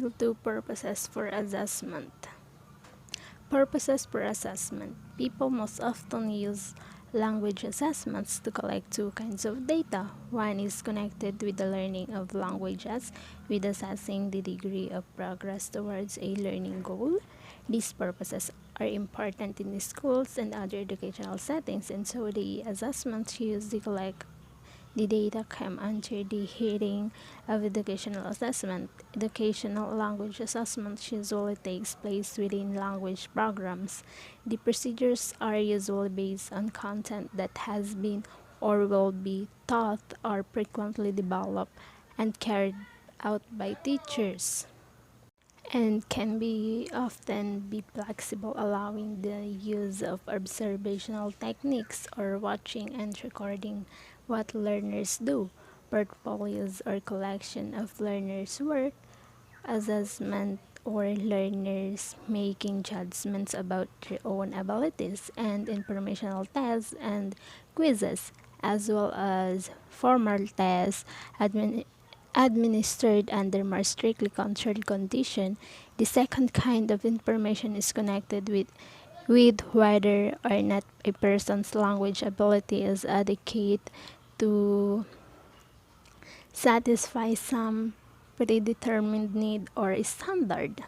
Module 2 Purposes for Assessment. Purposes for assessment. People most often use language assessments to collect two kinds of data. One is connected with the learning of languages, with assessing the degree of progress towards a learning goal. These purposes are important in the schools and other educational settings, and so the assessments used to collect the data come under the heading of educational assessment. Educational language assessment usually takes place within language programs. The procedures are usually based on content that has been or will be taught or frequently developed and carried out by teachers, and can be often be flexible, allowing the use of observational techniques or watching and recording what learners do. Portfolios or collection of learners' work, assessment or learners making judgments about their own abilities, and informational tests and quizzes, as well as formal tests administered under more strictly controlled conditions. The second kind of information is connected with whether or not a person's language ability is adequate to satisfy some predetermined need or standard.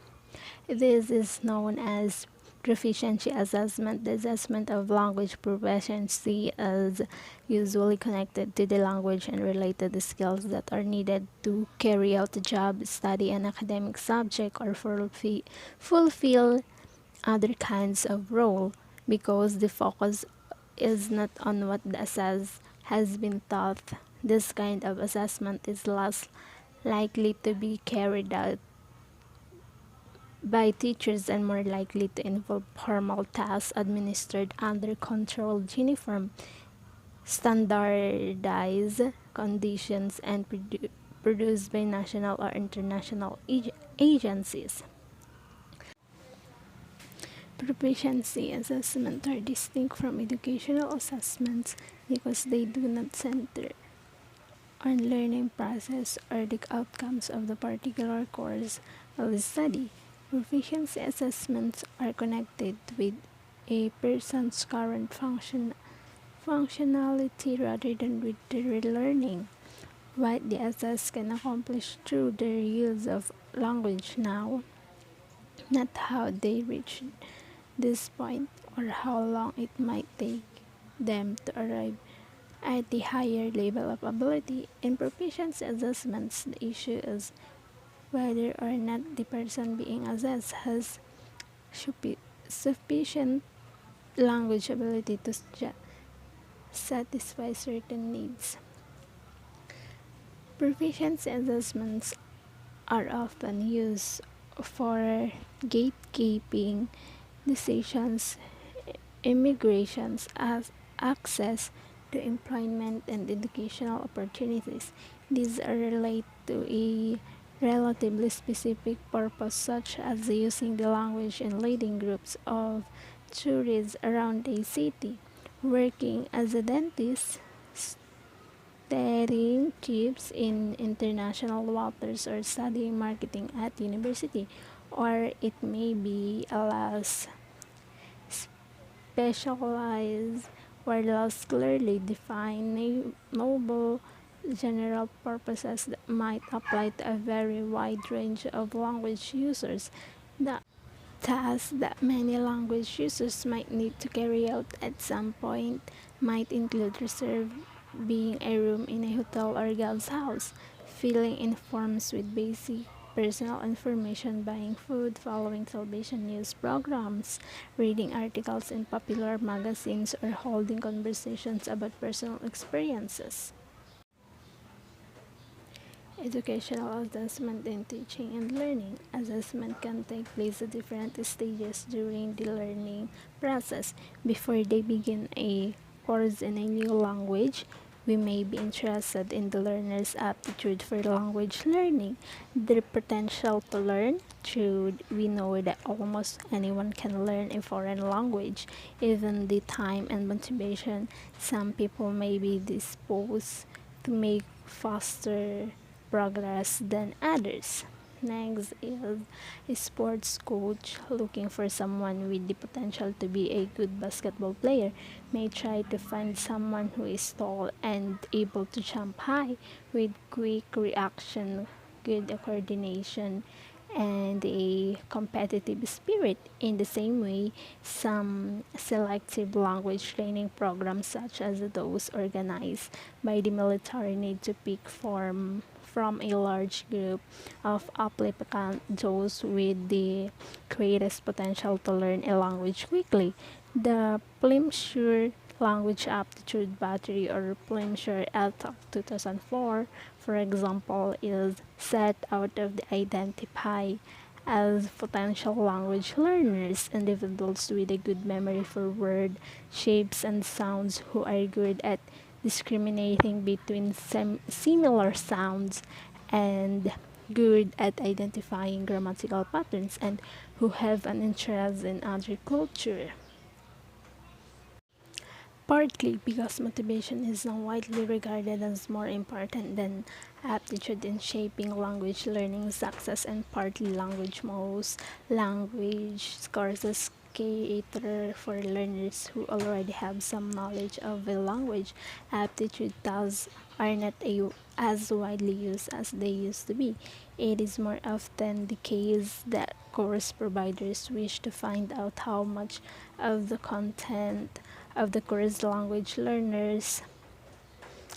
This is known as proficiency assessment. The assessment of language proficiency is usually connected to the language and related skills that are needed to carry out the job, study an academic subject, or fulfill other kinds of role, because the focus is not on what the assess has been taught. This kind of assessment is less likely to be carried out by teachers and more likely to involve formal tasks administered under controlled, uniform, standardized conditions and produced by national or international agencies. Proficiency assessments are distinct from educational assessments because they do not center on learning process or the outcomes of the particular course of study. Proficiency assessments are connected with a person's current functionality rather than with their learning. What the assessed can accomplish through their use of language now, not how they reach this point or how long it might take them to arrive at the higher level of ability. In proficiency assessments, the issue is whether or not the person being assessed has sufficient language ability to satisfy certain needs. Proficiency assessments are often used for gatekeeping decisions, immigrations, as access to employment and educational opportunities. These are related to a relatively specific purpose, such as using the language in leading groups of tourists around a city, working as a dentist, steering ships in international waters, or studying marketing at university. Or it may be a less specialized or less clearly defined noble general purposes that might apply to a very wide range of language users. The tasks that many language users might need to carry out at some point might include reserving a room in a hotel or guest house, filling in forms with basic personal information, buying food, following television news programs, reading articles in popular magazines, or holding conversations about personal experiences. Educational assessment in teaching and learning. Assessment can take place at different stages during the learning process. Before they begin a course in a new language, we may be interested in the learner's aptitude for language learning, their potential to learn. True, we know that almost anyone can learn a foreign language, even the time and motivation. Some people may be disposed to make faster progress than others. Next is a sports coach looking for someone with the potential to be a good basketball player may try to find someone who is tall and able to jump high with quick reaction, good coordination, and a competitive spirit. In the same way, some selective language training programs, such as those organized by the military, need to pick from a large group of applicants those with the greatest potential to learn a language quickly. The Plimsoll Language Aptitude Battery, or Plimsoll LTAC 2004, for example, is set out of the identify as potential language learners, individuals with a good memory for word shapes and sounds who are good at discriminating between similar sounds and good at identifying grammatical patterns and who have an interest in other culture. Partly because motivation is now widely regarded as more important than aptitude in shaping language learning success, and partly language courses cater for learners who already have some knowledge of a language. Aptitude thus are not as widely used as they used to be. It is more often the case that course providers wish to find out how much of the content of the course language learners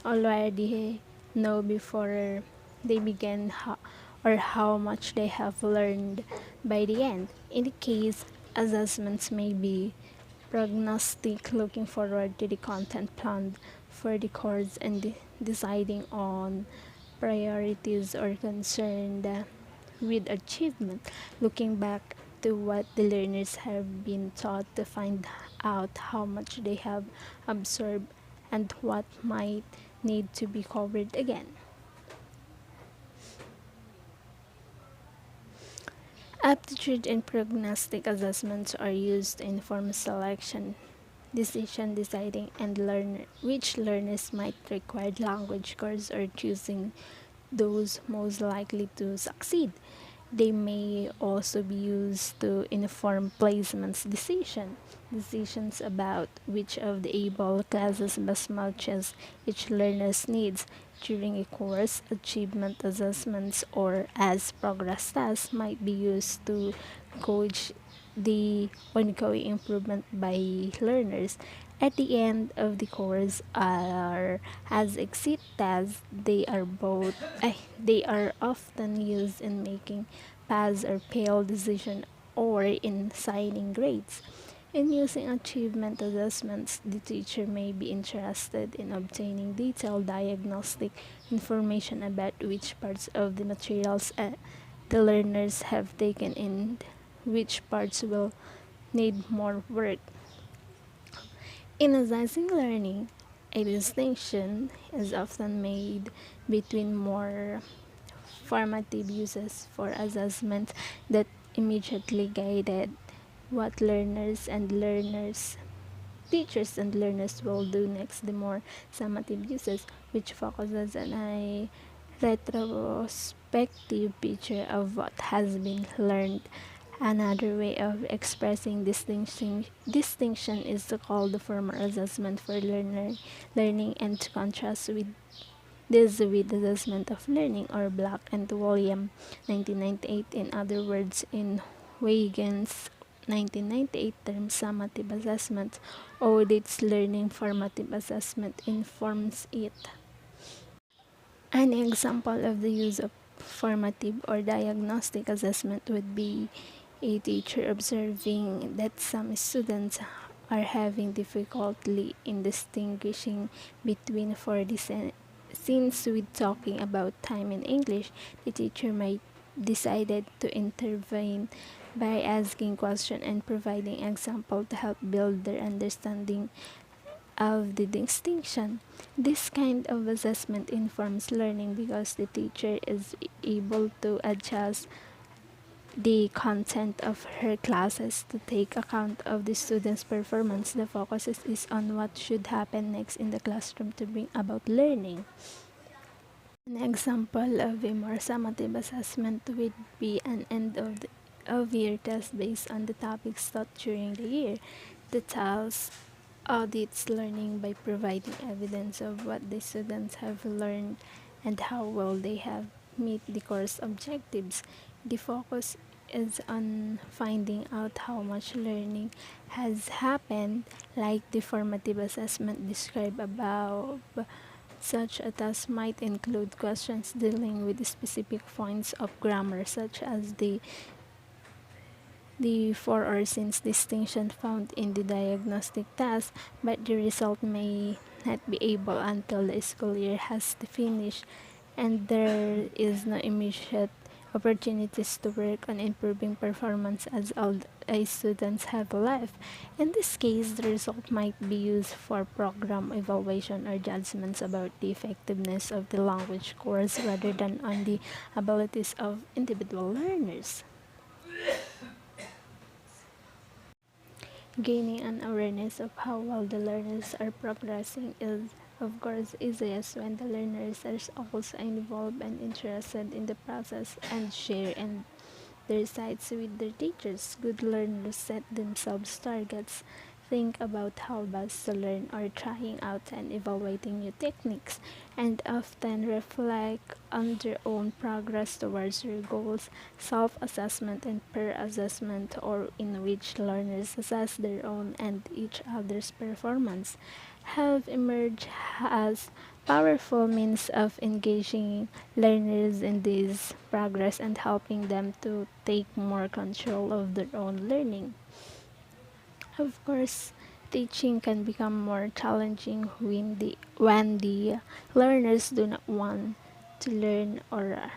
already know before they begin, or how much they have learned by the end. In the case, assessments may be prognostic, looking forward to the content planned for the course and deciding on priorities, or concerned with achievement, looking back to what the learners have been taught to find out how much they have absorbed and what might need to be covered again. Aptitude and prognostic assessments are used to inform selection, decision deciding, and which learners might require language course or choosing those most likely to succeed. They may also be used to inform placements decisions about which of the able classes best matches each learner's needs during a course. Achievement assessments, or as progress tasks, might be used to coach the ongoing improvement by learners. At the end of the course, are as exit tests. They are often used in making pass or fail decision, or in signing grades. In using achievement assessments, the teacher may be interested in obtaining detailed diagnostic information about which parts of the materials the learners have taken and which parts will need more work. In assessing learning, a distinction is often made between more formative uses for assessment that immediately guided what teachers and learners will do next. The more summative uses, which focuses on a retrospective picture of what has been learned. Another way of expressing distinction is to call the former assessment for learning, and to contrast with assessment of learning, or Black and William 1998. In other words, in Huygens 1998 term, summative assessment audits learning, formative assessment informs it. An example of the use of formative or diagnostic assessment would be a teacher observing that some students are having difficulty in distinguishing between four since with talking about time in English. The teacher might decided to intervene by asking questions and providing example to help build their understanding of the distinction. This kind of assessment informs learning because the teacher is able to adjust the content of her classes to take account of the student's performance. The focus is on what should happen next in the classroom to bring about learning. An example of a more summative assessment would be an end of year test based on the topics taught during the year. The task audits learning by providing evidence of what the students have learned and how well they have meet the course objectives. The focus is on finding out how much learning has happened, like the formative assessment described above. Such a task might include questions dealing with specific points of grammar, such as the for or since distinction found in the diagnostic task, but the result may not be able until the school year has finished and there is no immediate opportunities to work on improving performance as all students have left. In this case, the result might be used for program evaluation or judgments about the effectiveness of the language course rather than on the abilities of individual learners. Gaining an awareness of how well the learners are progressing is, of course, easiest when the learners are also involved and interested in the process and share in their sites with their teachers. Good learners set themselves targets, think about how best to learn, or trying out and evaluating new techniques, and often reflect on their own progress towards their goals. Self-assessment and peer assessment, or in which learners assess their own and each other's performance, have emerged as powerful means of engaging learners in this progress and helping them to take more control of their own learning. Of course, teaching can become more challenging when the learners do not want to learn or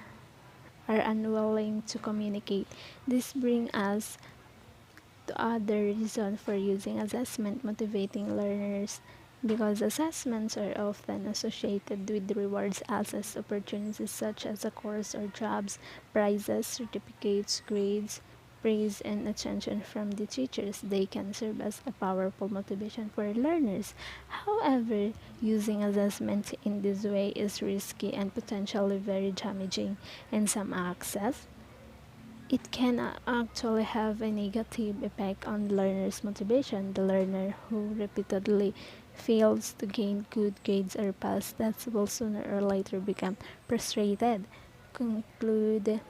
are unwilling to communicate. This brings us to other reason for using assessment motivating learners, because assessments are often associated with rewards access opportunities such as a course or jobs, prizes, certificates, grades, praise, and attention from the teachers. They can serve as a powerful motivation for learners. However, using assessment in this way is risky and potentially very damaging. In some access, it can actually have a negative effect on learners' motivation. The learner who repeatedly fails to gain good grades or pass tests will sooner or later become frustrated, conclude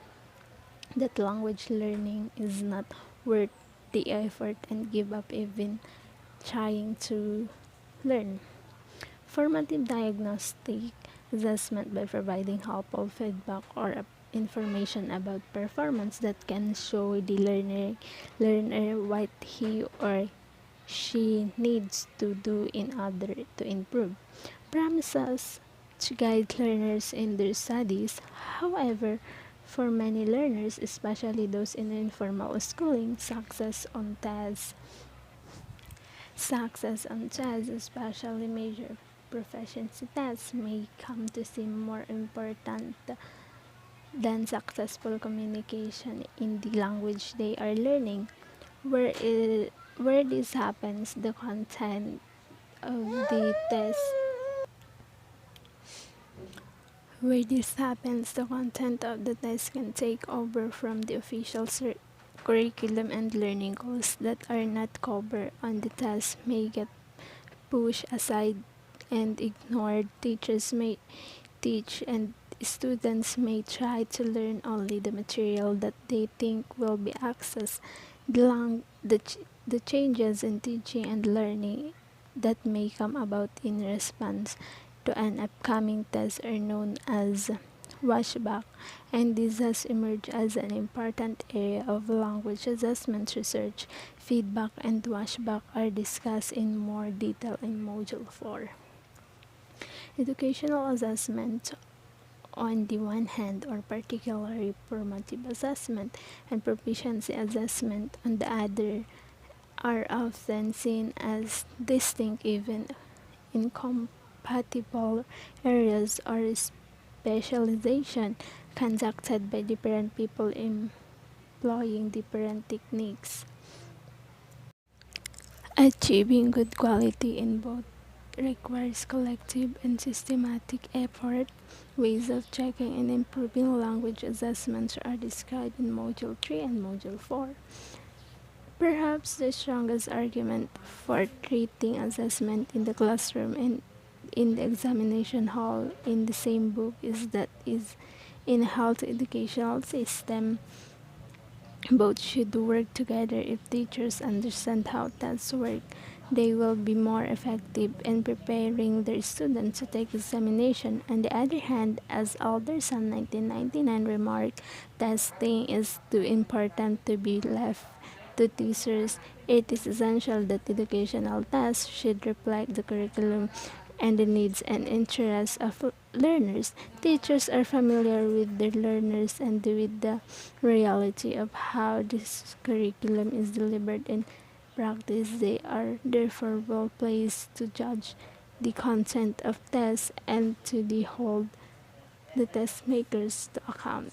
that language learning is not worth the effort, and give up even trying to learn. Formative diagnostic assessment by providing helpful feedback or information about performance that can show the learner what he or she needs to do in order to improve. Promises to guide learners in their studies. However, for many learners, especially those in informal schooling, success on tests, especially major proficiency tests, may come to seem more important than successful communication in the language they are learning. Where this happens, the content of the test where this happens, the content of the test can take over from the official curriculum, and learning goals that are not covered on the test may get pushed aside and ignored. Teachers may teach and students may try to learn only the material that they think will be accessed. The changes in teaching and learning that may come about in response to an upcoming test are known as washback, and this has emerged as an important area of language assessment research. Feedback and washback are discussed in more detail in Module 4. Educational assessment, on the one hand, or particularly formative assessment and proficiency assessment on the other, are often seen as distinct, even incompatible areas or specialization conducted by different people employing different techniques. Achieving good quality in both requires collective and systematic effort. Ways of checking and improving language assessments are described in Module 3 and Module 4. Perhaps the strongest argument for treating assessment in the classroom and in the examination hall in the same book is that is in a healthy educational system, both should work together. If teachers understand how tests work, they will be more effective in preparing their students to take examination. On the other hand, as Alderson 1999 remarked, testing is too important to be left to teachers. It is essential that educational tests should reflect the curriculum and the needs and interests of learners. Teachers are familiar with their learners and with the reality of how this curriculum is delivered in practice. They are therefore well placed to judge the content of tests and to hold the test makers to account.